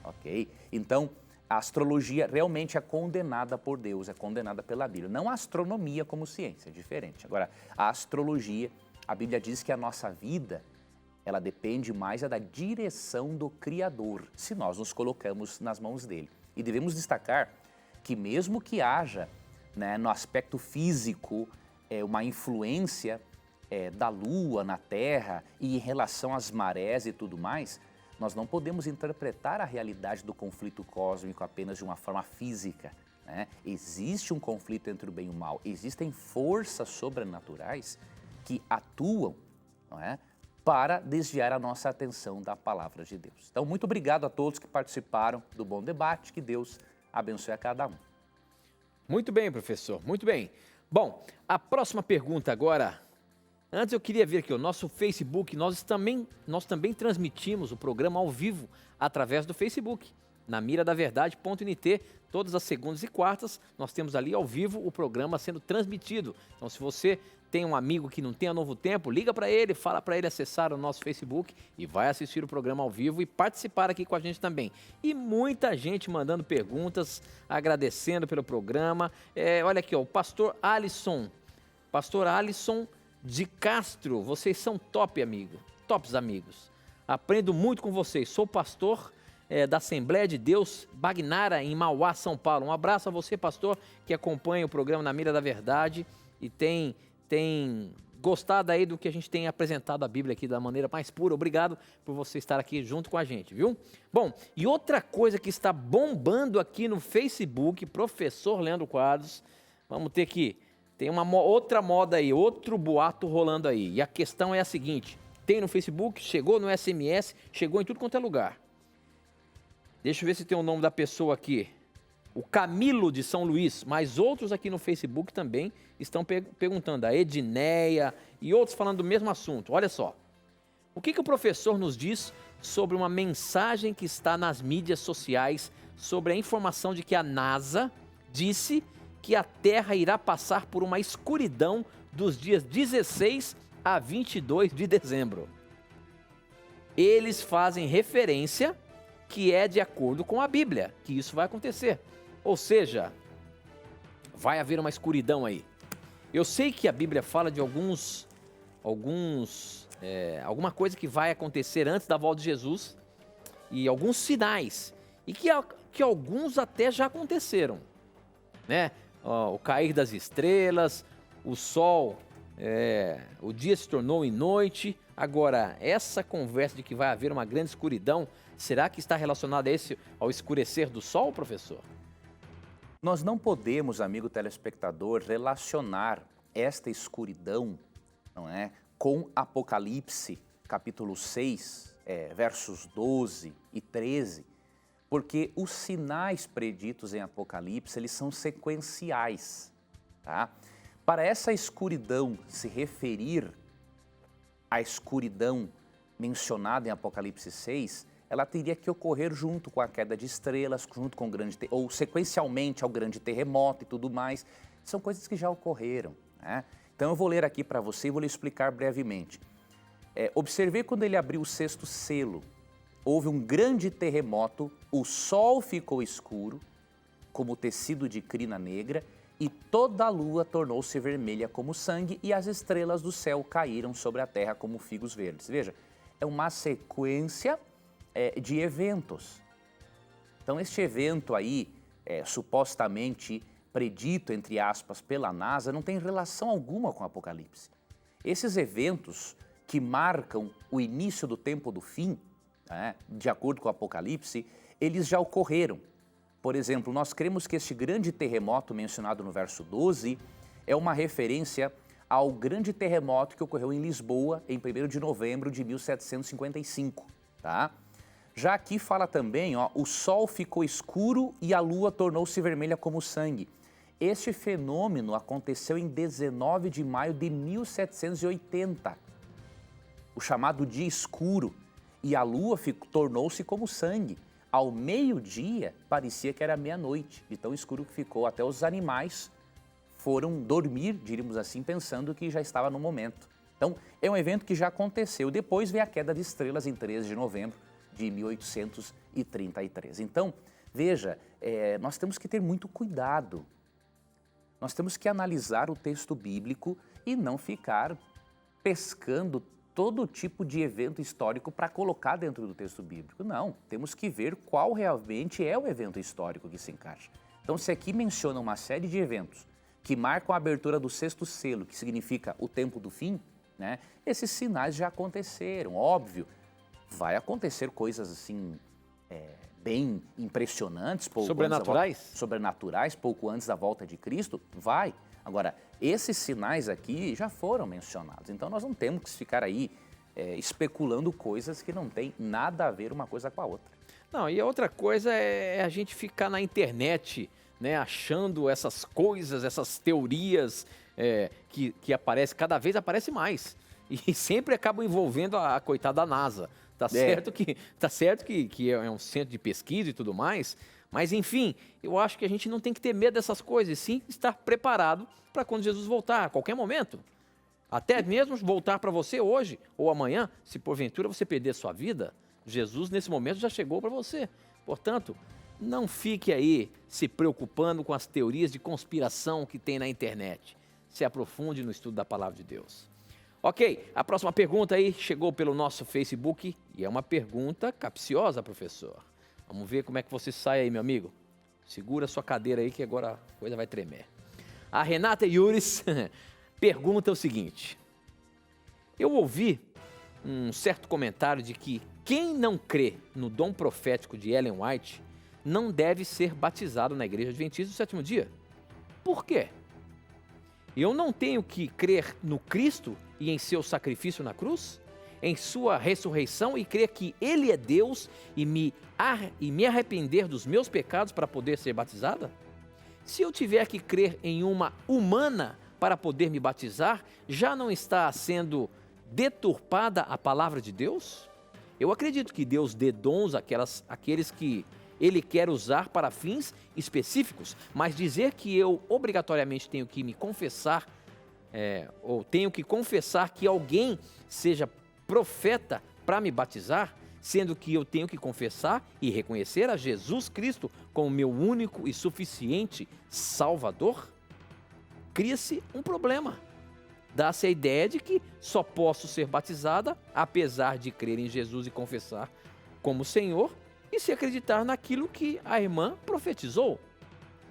Ok? Então, a astrologia realmente é condenada por Deus, é condenada pela Bíblia. Não a astronomia como ciência, é diferente. Agora, a astrologia, a Bíblia diz que a nossa vida, ela depende mais da direção do Criador, se nós nos colocamos nas mãos dele. E devemos destacar que mesmo que haja, né, no aspecto físico, uma influência da Lua na Terra e em relação às marés e tudo mais, nós não podemos interpretar a realidade do conflito cósmico apenas de uma forma física, né? Existe um conflito entre o bem e o mal, existem forças sobrenaturais que atuam, não é, para desviar a nossa atenção da palavra de Deus. Então, muito obrigado a todos que participaram do Bom Debate, que Deus abençoe a cada um. Muito bem, professor, muito bem. Bom, a próxima pergunta agora. Antes eu queria ver aqui o nosso Facebook, nós também transmitimos o programa ao vivo através do Facebook, na miradaverdade.nt, todas as segundas e quartas, nós temos ali ao vivo o programa sendo transmitido. Então se você tem um amigo que não tem a Novo Tempo, liga para ele, fala para ele acessar o nosso Facebook e vai assistir o programa ao vivo e participar aqui com a gente também. E muita gente mandando perguntas, agradecendo pelo programa. Olha aqui, ó, o pastor Alisson de Castro, vocês são top, amigo, tops amigos. Aprendo muito com vocês, sou pastor da Assembleia de Deus Bagnara, em Mauá, São Paulo. Um abraço a você, pastor, que acompanha o programa Na Mira da Verdade e tem gostado aí do que a gente tem apresentado a Bíblia aqui da maneira mais pura. Obrigado por você estar aqui junto com a gente, viu? Bom, e outra coisa que está bombando aqui no Facebook, professor Leandro Quadros, vamos ter que... Tem uma outra moda aí, outro boato rolando aí. E a questão é a seguinte, tem no Facebook, chegou no SMS, chegou em tudo quanto é lugar. Deixa eu ver se tem o nome da pessoa aqui. O Camilo de São Luís, mas outros aqui no Facebook também estão perguntando. A Edneia e outros falando do mesmo assunto. Olha só, o que o professor nos diz sobre uma mensagem que está nas mídias sociais sobre a informação de que a NASA disse que a Terra irá passar por uma escuridão dos dias 16 a 22 de dezembro. Eles fazem referência que é de acordo com a Bíblia, que isso vai acontecer. Ou seja, vai haver uma escuridão aí. Eu sei que a Bíblia fala de alguma coisa que vai acontecer antes da volta de Jesus e alguns sinais, e que alguns até já aconteceram, né? O cair das estrelas, o sol, o dia se tornou em noite. Agora, essa conversa de que vai haver uma grande escuridão, será que está relacionada ao escurecer do sol, professor? Nós não podemos, amigo telespectador, relacionar esta escuridão, não é, com Apocalipse, capítulo 6, versos 12 e 13, porque os sinais preditos em Apocalipse, eles são sequenciais, tá? Para essa escuridão se referir à escuridão mencionada em Apocalipse 6, ela teria que ocorrer junto com a queda de estrelas, junto com ou sequencialmente ao grande terremoto e tudo mais. São coisas que já ocorreram, né? Então eu vou ler aqui para você e vou lhe explicar brevemente. Observei quando ele abriu o sexto selo. Houve um grande terremoto, o sol ficou escuro, como tecido de crina negra, e toda a lua tornou-se vermelha como sangue, e as estrelas do céu caíram sobre a terra como figos verdes. Veja, é uma sequência de eventos. Então, este evento aí, supostamente predito, entre aspas, pela NASA, não tem relação alguma com o Apocalipse. Esses eventos que marcam o início do tempo do fim, de acordo com o Apocalipse, eles já ocorreram. Por exemplo, nós cremos que este grande terremoto mencionado no verso 12 é uma referência ao grande terremoto que ocorreu em Lisboa em 1º de novembro de 1755, tá? Já aqui fala também, o sol ficou escuro e a lua tornou-se vermelha como sangue. Este fenômeno aconteceu em 19 de maio de 1780, o chamado dia escuro. E a lua tornou-se como sangue. Ao meio-dia, parecia que era meia-noite, de tão escuro que ficou. Até os animais foram dormir, diríamos assim, pensando que já estava no momento. Então, é um evento que já aconteceu. Depois vem a queda de estrelas em 13 de novembro de 1833. Então, Veja, nós temos que ter muito cuidado. Nós temos que analisar o texto bíblico e não ficar pescando todo tipo de evento histórico para colocar dentro do texto bíblico. Não, temos que ver qual realmente é o evento histórico que se encaixa. Então, se aqui menciona uma série de eventos que marcam a abertura do sexto selo, que significa o tempo do fim, né? Esses sinais já aconteceram, óbvio. Vai acontecer coisas assim, bem impressionantes. Sobrenaturais, pouco antes da volta de Cristo, vai. Agora, esses sinais aqui já foram mencionados, então nós não temos que ficar aí especulando coisas que não têm nada a ver uma coisa com a outra. Não, e a outra coisa é a gente ficar na internet, né, achando essas coisas, essas teorias que aparecem, cada vez aparece mais. E sempre acabam envolvendo a coitada da NASA. Tá certo que é um centro de pesquisa e tudo mais, mas enfim, eu acho que a gente não tem que ter medo dessas coisas, e sim estar preparado para quando Jesus voltar, a qualquer momento. Até mesmo voltar para você hoje ou amanhã, se porventura você perder sua vida, Jesus nesse momento já chegou para você. Portanto, não fique aí se preocupando com as teorias de conspiração que tem na internet. Se aprofunde no estudo da palavra de Deus. Ok, a próxima pergunta aí chegou pelo nosso Facebook e é uma pergunta capciosa, professor. Vamos ver como é que você sai aí, meu amigo. Segura a sua cadeira aí que agora a coisa vai tremer. A Renata Yuris pergunta o seguinte: eu ouvi um certo comentário de que quem não crê no dom profético de Ellen White não deve ser batizado na Igreja Adventista do Sétimo Dia. Por quê? Eu não tenho que crer no Cristo e em seu sacrifício na cruz? Em sua ressurreição e crer que Ele é Deus e me arrepender dos meus pecados para poder ser batizada? Se eu tiver que crer em uma humana para poder me batizar, já não está sendo deturpada a palavra de Deus? Eu acredito que Deus dê dons àqueles que Ele quer usar para fins específicos, mas dizer que eu obrigatoriamente tenho que me confessar, ou tenho que confessar que alguém seja profeta para me batizar, sendo que eu tenho que confessar e reconhecer a Jesus Cristo como meu único e suficiente Salvador, cria-se um problema. Dá-se a ideia de que só posso ser batizada apesar de crer em Jesus e confessar como Senhor e se acreditar naquilo que a irmã profetizou.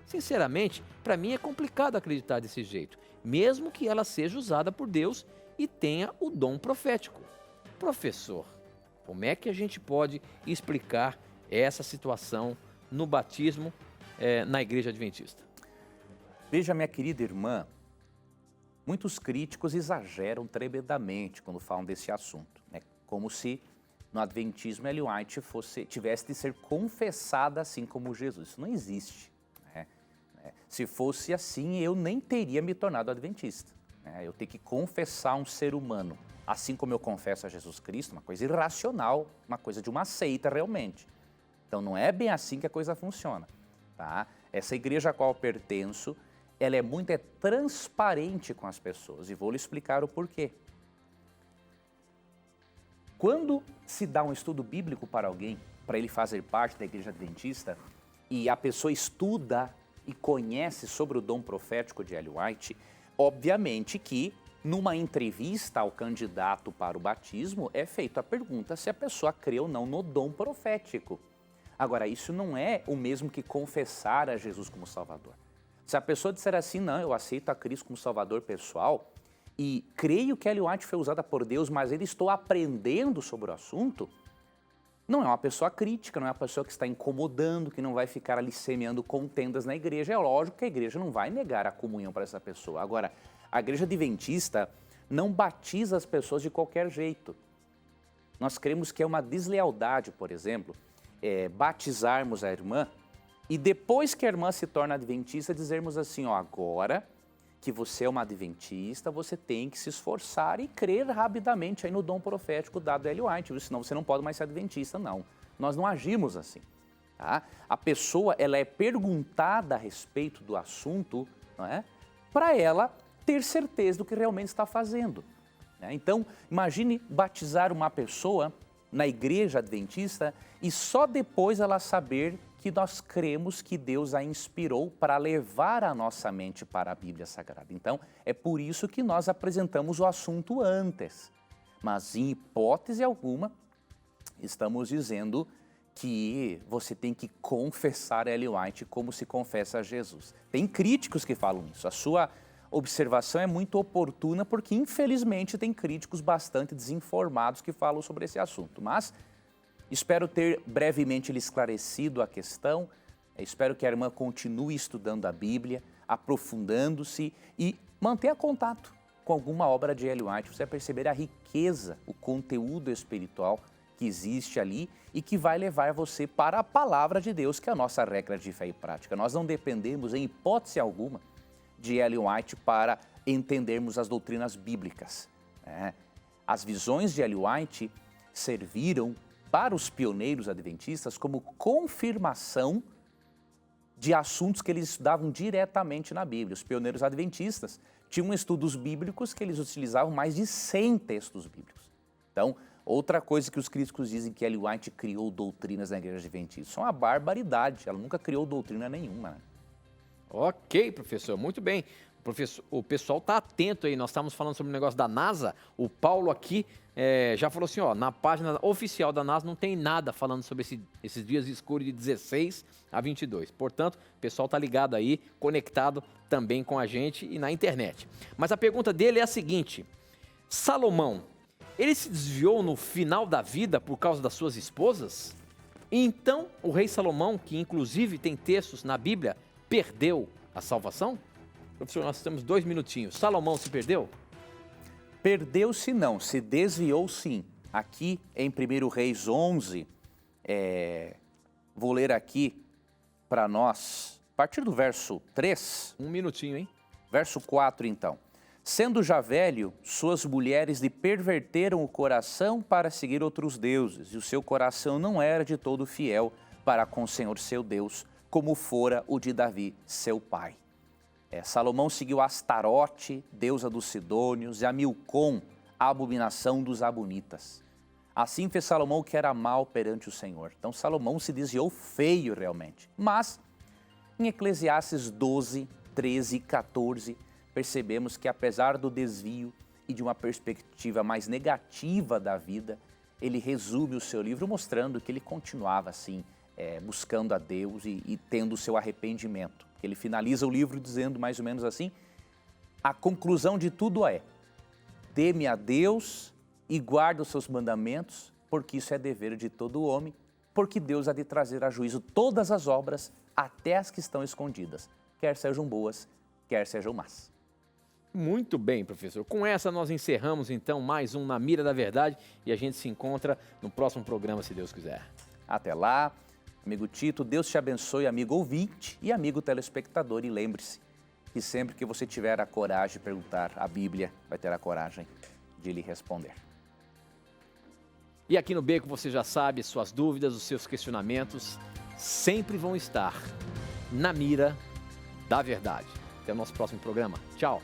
Sinceramente, para mim é complicado acreditar desse jeito, mesmo que ela seja usada por Deus e tenha o dom profético. Professor, como é que a gente pode explicar essa situação no batismo na Igreja Adventista? Veja, minha querida irmã, muitos críticos exageram tremendamente quando falam desse assunto, né? Como se no Adventismo Ellen White tivesse de ser confessada assim como Jesus. Isso não existe, né? Se fosse assim, eu nem teria me tornado adventista, né? Eu tenho que confessar um ser humano, assim como eu confesso a Jesus Cristo, uma coisa irracional, uma coisa de uma seita realmente. Então não é bem assim que a coisa funciona, tá? Essa igreja a qual eu pertenço, ela é muito transparente com as pessoas e vou lhe explicar o porquê. Quando se dá um estudo bíblico para alguém, para ele fazer parte da Igreja Adventista, e a pessoa estuda e conhece sobre o dom profético de Ellen White, obviamente que numa entrevista ao candidato para o batismo é feita a pergunta se a pessoa crê ou não no dom profético. Agora, isso não é o mesmo que confessar a Jesus como Salvador. Se a pessoa disser assim, não, eu aceito a Cristo como Salvador pessoal e creio que Ellen White foi usada por Deus, mas ainda estou aprendendo sobre o assunto, não é uma pessoa crítica, não é uma pessoa que está incomodando, que não vai ficar ali semeando contendas na igreja. É lógico que a igreja não vai negar a comunhão para essa pessoa. Agora, a Igreja Adventista não batiza as pessoas de qualquer jeito. Nós cremos que é uma deslealdade, por exemplo, batizarmos a irmã e depois que a irmã se torna adventista, dizermos assim, ó, agora que você é uma adventista, você tem que se esforçar e crer rapidamente aí no dom profético dado a Ellen White, senão você não pode mais ser adventista, não. Nós não agimos assim, tá? A pessoa, ela é perguntada a respeito do assunto, não é? Para ela ter certeza do que realmente está fazendo, né? Então, imagine batizar uma pessoa na igreja adventista e só depois ela saber que nós cremos que Deus a inspirou para levar a nossa mente para a Bíblia Sagrada. Então, é por isso que nós apresentamos o assunto antes. Mas, em hipótese alguma, estamos dizendo que você tem que confessar Ellen White como se confessa a Jesus. Tem críticos que falam isso. A sua observação é muito oportuna porque, infelizmente, tem críticos bastante desinformados que falam sobre esse assunto. Mas espero ter brevemente lhe esclarecido a questão. Espero que a irmã continue estudando a Bíblia, aprofundando-se e mantenha contato com alguma obra de Ellen White. Você vai perceber a riqueza, o conteúdo espiritual que existe ali e que vai levar você para a palavra de Deus, que é a nossa regra de fé e prática. Nós não dependemos, em hipótese alguma, de Ellen White para entendermos as doutrinas bíblicas. As visões de Ellen White serviram para os pioneiros adventistas como confirmação de assuntos que eles estudavam diretamente na Bíblia. Os pioneiros adventistas tinham estudos bíblicos que eles utilizavam mais de 100 textos bíblicos. Então, outra coisa que os críticos dizem que Ellen White criou doutrinas na igreja adventista, isso é uma barbaridade, ela nunca criou doutrina nenhuma. Ok, professor, muito bem. O pessoal está atento aí, nós estávamos falando sobre o negócio da NASA, o Paulo aqui já falou assim, na página oficial da NASA não tem nada falando sobre esses dias escuros de 16 a 22. Portanto, o pessoal está ligado aí, conectado também com a gente e na internet. Mas a pergunta dele é a seguinte: Salomão, ele se desviou no final da vida por causa das suas esposas? Então, o rei Salomão, que inclusive tem textos na Bíblia, perdeu a salvação? Professor, nós temos 2 minutinhos. Salomão se perdeu? Perdeu-se não, se desviou sim. Aqui em 1 Reis 11, vou ler aqui para nós, a partir do verso 3. 1 minutinho, hein? Verso 4 então. Sendo já velho, suas mulheres lhe perverteram o coração para seguir outros deuses, e o seu coração não era de todo fiel para com o Senhor seu Deus, como fora o de Davi, seu pai. Salomão seguiu Astarote, deusa dos Sidônios, e a Milcom, a abominação dos Abonitas. Assim fez Salomão o que era mal perante o Senhor. Então Salomão se desviou feio realmente. Mas em Eclesiastes 12, 13 e 14, percebemos que apesar do desvio e de uma perspectiva mais negativa da vida, ele resume o seu livro mostrando que ele continuava assim, buscando a Deus e tendo o seu arrependimento. Ele finaliza o livro dizendo mais ou menos assim: a conclusão de tudo é: teme a Deus e guarda os seus mandamentos, porque isso é dever de todo homem, porque Deus há de trazer a juízo todas as obras, até as que estão escondidas, quer sejam boas, quer sejam más. Muito bem, professor. Com essa nós encerramos então mais um Na Mira da Verdade e a gente se encontra no próximo programa, se Deus quiser. Até lá. Amigo Tito, Deus te abençoe, amigo ouvinte e amigo telespectador. E lembre-se que sempre que você tiver a coragem de perguntar a Bíblia, vai ter a coragem de lhe responder. E aqui no Beco você já sabe, suas dúvidas, os seus questionamentos sempre vão estar na mira da verdade. Até o nosso próximo programa. Tchau.